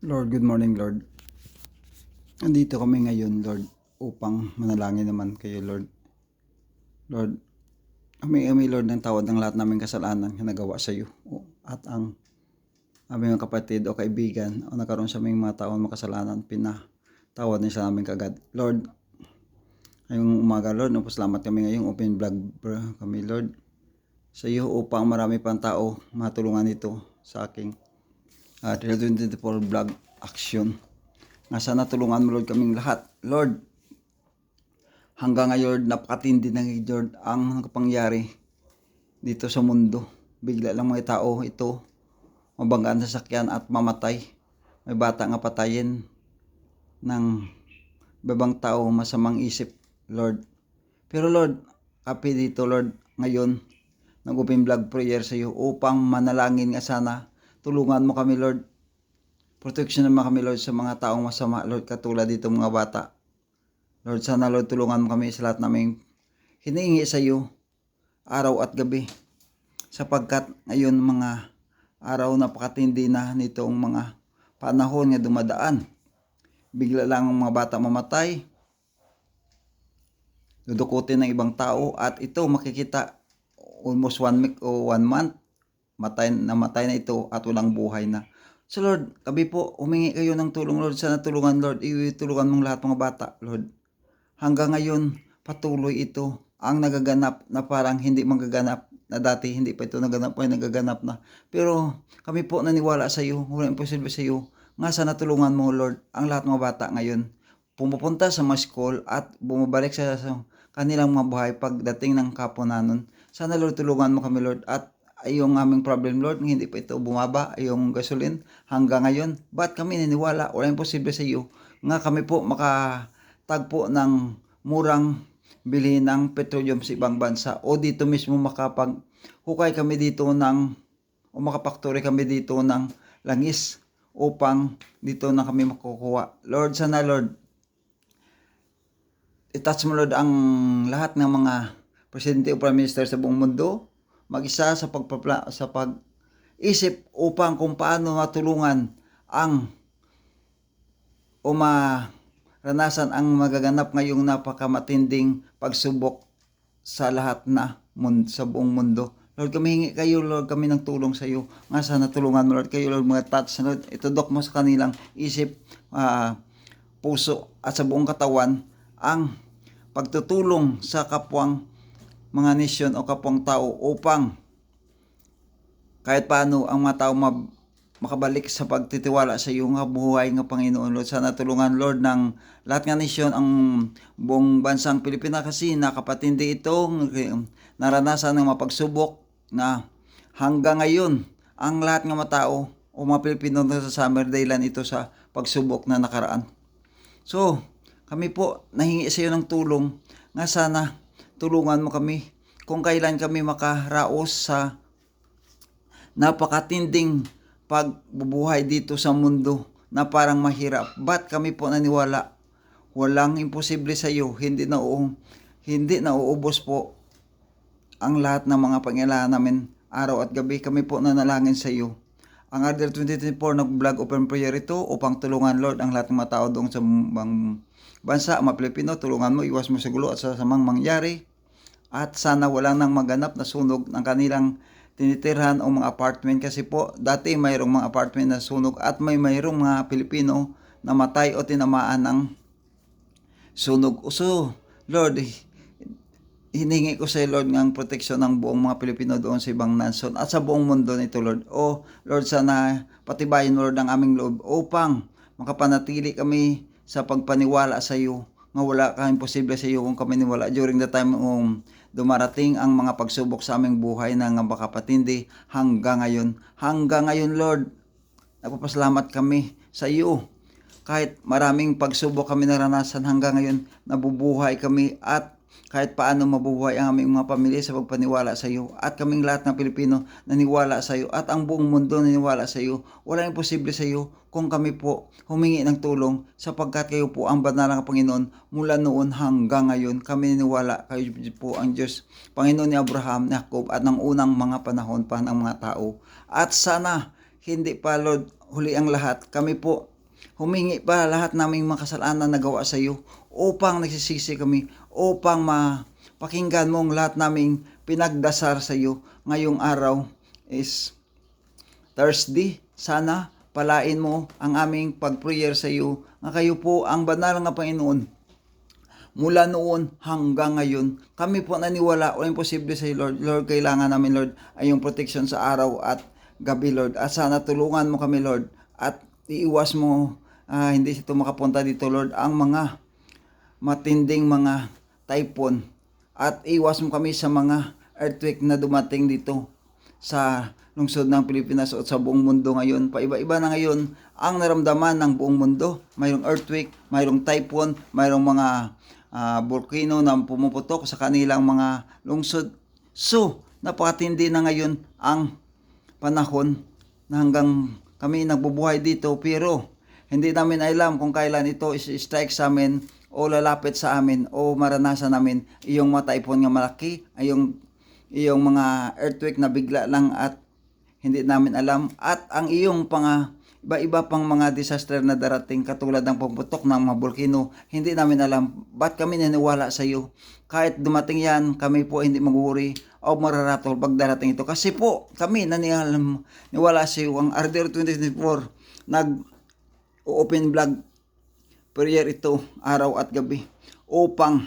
Lord, good morning, Lord. Nandito kami ngayon, Lord, upang manalangin naman kayo, Lord. Lord, kami, Lord, ng tawad ng lahat naming kasalanan na nagawa sa iyo. At ang aming mga kapatid o kaibigan o nagkaroon sa aming mga taon makasalanan, pinatawad niya sa aming kagad. Lord, ngayong umaga, Lord, salamat kami ngayong open vlog kami, Lord, sa iyo upang marami pang tao matulungan ito sa aking 2024 vlog action. Nga sana tulungan mo, Lord, kaming lahat. Lord, hanggang ngayon napakatindi ng Lord ang nakapangyari dito sa mundo. Bigla lang mga tao ito mabanggaan sa sakyan at mamatay. May bata nga patayin ng babang tao masamang isip, Lord. Pero Lord, kapi dito, Lord, ngayon nag-open vlog prayer sa iyo upang manalangin nga sana tulungan mo kami, Lord. Protection naman kami, Lord, sa mga taong masama, Lord, katulad dito mga bata. Lord, sana, Lord, tulungan mo kami sa lahat naming hinihingi sa iyo araw at gabi. Sapagkat ngayon mga araw napakatindi na nitong mga panahon nga dumadaan. Bigla lang ang mga bata mamatay, dudukutin ng ibang tao, at ito makikita almost 1 week o 1 month, namatay na ito at walang buhay na. So Lord, kami po, humingi kayo ng tulong, Lord. Sana tulungan, Lord. Itulungan mong lahat mga bata, Lord. Hanggang ngayon, patuloy ito ang nagaganap na parang hindi magaganap na dati, hindi pa ito naganap ay nagaganap na. Pero kami po naniwala sa iyo, walang imposible sa iyo. Nga sana tulungan mo, Lord, ang lahat ng mga bata ngayon pumupunta sa mga school at bumabalik sa kanilang mga buhay pagdating ng kapunanon. Sana, Lord, tulungan mo kami, Lord, at yung aming problem, Lord, hindi pa ito bumaba, yung gasolin hanggang ngayon. Ba't kami naniwala? Walang imposible sa iyo. Nga kami po makatagpo ng murang bilhin ng petroleum sa ibang bansa o dito mismo hukay kami dito o makapaktori kami dito ng langis upang dito na kami makukuha. Lord, sana, Lord, i-touch mo, Lord, ang lahat ng mga presidente o prime minister sa buong mundo, mag-isa sa pag-isip upang kung paano matulungan ang maranasan ang magaganap ngayong napakamatinding pagsubok sa lahat na sa buong mundo. Lord, kami hingi kayo, Lord, kami ng tulong sa iyo. Nga sana tulungan mo, Lord, kayo, Lord, mga touch, Lord, itudok mo sa kanilang isip, puso at sa buong katawan ang pagtutulong sa kapwang mga nisyon o kapwang tao upang kahit paano ang mga tao makabalik sa pagtitiwala sa iyo nga buhay nga Panginoon, Lord. Sana tulungan, Lord, ng lahat nga nisyon, ang buong bansang Pilipinas kasi nakapatindi ito, naranasan ng mapagsubok na hanggang ngayon ang lahat ng mga tao o mga Pilipino na sa summer dahilan ito sa pagsubok na nakaraan. So, kami po nahingi sa iyo ng tulong nga sana tulungan mo kami kung kailan kami makaraos sa napakatinding pagbubuhay dito sa mundo na parang mahirap. Ba't kami po naniwala? Walang imposible sa iyo. Hindi na uubos po ang lahat ng mga pangailangan namin araw at gabi. Kami po nanalangin sa iyo. Ang RDL 2024 nag-vlog open prayer ito upang tulungan, Lord, ang lahat ng mga tao doon sa bansa, mga Pilipino. Tulungan mo, iwas mo sa gulo at sa samang mangyari. At sana wala nang maganap na sunog ng kanilang tinitirhan o mga apartment, kasi po dati mayroong mga apartment na sunog at mayroong mga Pilipino na matay o tinamaan ng sunog. So, Lord, hiningi ko sa Lord ng proteksyon ng buong mga Pilipino doon sa ibang nation at sa buong mundo nito, Lord. O Lord, sana patibayin, Lord, ang aming loob upang makapanatili kami sa pagpaniwala sa iyo nga wala kang imposible sa iyo kung kami niwala during the time dumarating ang mga pagsubok sa aming buhay na nga makapatindi hanggang ngayon. Hanggang ngayon, Lord, nagpapasalamat kami sa iyo. Kahit maraming pagsubok kami naranasan, hanggang ngayon nabubuhay kami at kahit paano mabubuhay ang aming mga pamilya sa pagpaniwala sa iyo. At kaming lahat ng Pilipino naniwala sa iyo at ang buong mundo naniwala sa iyo. Walang imposible sa iyo kung kami po humingi ng tulong, sapagkat kayo po ang banal na Panginoon mula noon hanggang ngayon. Kami naniwala kayo po ang Diyos, Panginoon ni Abraham, ni Jacob at ng unang mga panahon pa ng mga tao. At sana hindi pa, Lord, huli ang lahat. Kami po humingi pa lahat naming mga kasalanan na nagawa sa iyo upang nagsisisi kami, upang mapakinggan mo ang lahat naming pinagdasal sa iyo. Ngayong araw is Thursday. Sana palain mo ang aming pag-prayer sa iyo, nga kayo po ang banal nga Panginoon. Mula noon hanggang ngayon, kami po naniwala o imposible sa iyo, Lord. Lord, kailangan namin, Lord, ay yung protection sa araw at gabi, Lord. At sana tulungan mo kami, Lord, at iiwas mo, hindi ito makapunta dito, Lord, ang mga matinding mga typhoon. At iwas mo kami sa mga earthquake na dumating dito sa lungsod ng Pilipinas o sa buong mundo ngayon. Paiba-iba na ngayon ang naramdaman ng buong mundo. Mayroong earthquake, mayroong typhoon, mayroong mga volcano na pumuputok sa kanilang mga lungsod. So, napakatindi na ngayon ang panahon na hanggang kami nagbubuhay dito, pero hindi namin alam kung kailan ito strike sa amin o lalapit sa amin o maranasan namin iyong mga typhoon nga malaki, iyong mga earthquake na bigla lang at hindi namin alam, at ang iyong iba-iba pang mga disaster na darating katulad ng pumuputok ng mga volcano, hindi namin alam. Ba't kami naniwala sa iyo? Kahit dumating yan, kami po hindi mag-worry o mararatol pag darating ito. Kasi po, kami naniwala sa iyo. Ang RDR 2024, nag-open vlog prayer ito araw at gabi upang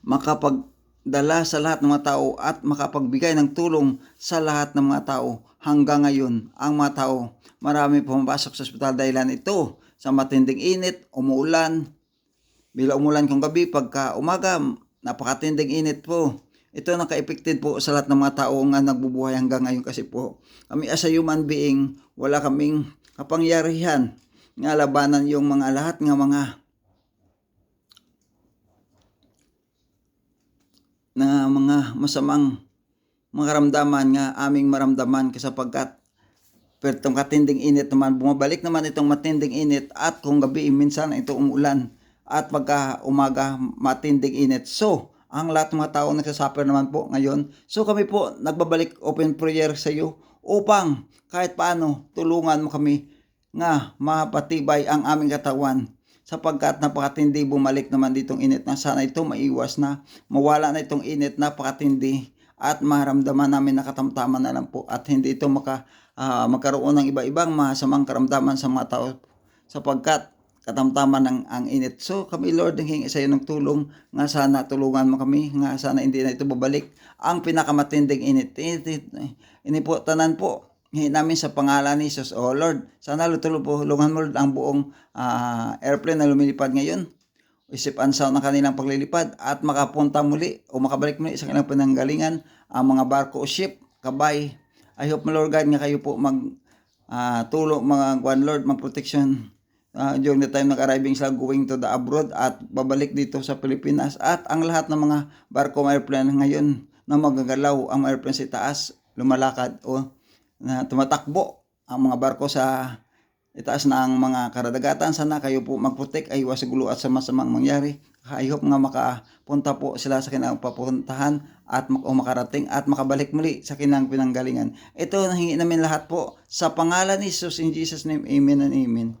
makapagdala sa lahat ng mga tao at makapagbigay ng tulong sa lahat ng mga tao. Hanggang ngayon, ang mga tao, marami pumapasok sa ospital dahilan ito sa matinding init, umuulan. Bila umulan kung gabi, pagka umaga, napakatinding init po. Ito naka-affected po sa lahat ng mga tao nga nagbubuhay hanggang ngayon, kasi po kami as a human being, wala kaming kapangyarihan nga labanan yung mga lahat ng mga masamang maramdaman nga aming maramdaman, sapagkat pertong katinding init naman, bumabalik naman itong matinding init, at kung gabi minsan ito umulan, at pagka umaga matinding init. So, ang lahat ng mga tao nagsasuffer naman po ngayon. So kami po nagbabalik open prayer sa iyo upang kahit paano tulungan mo kami nga mapatibay ang aming katawan, sapagkat napakatindi bumalik naman ditong init na sana ito maiwas na, mawala na itong init napakatindi, at maramdaman namin na katamtaman na lang po, at hindi ito magkaroon ng iba-ibang masamang karamdaman sa mga tao, sapagkat katamtaman ng ang init. So kami, Lord, nanghingi sa iyo ng tulong nga sana tulungan mo kami, nga sana hindi na ito babalik ang pinakamatinding init. Ini po tanan po hingin namin sa pangalan ni Jesus. Oh Lord, sana tulungan mo, Lord, ang buong airplane na lumilipad ngayon. Isip and sound ng kanilang paglilipad, at makapunta muli o makabalik muli sa kanilang pinanggalingan ang mga barko o ship, kabay. I hope, Lord God, nga kayo po tulong mga Lord, mag-protection during the time nag-arriving sila going to the abroad at babalik dito sa Pilipinas, at ang lahat ng mga barko o airplane ngayon na magagalaw ang airplane sa taas, lumalakad o na tumatakbo ang mga barko sa itaas na ang mga karadagatan. Sana kayo po mag-protect, ay iwas sa gulo at sa masamang mangyari. I hope nga makapunta po sila sa kanilang papuntahan at makarating at makabalik muli sa kanilang pinanggalingan. Ito nahingi namin lahat po sa pangalan ni Jesus, in Jesus name, amen and amen.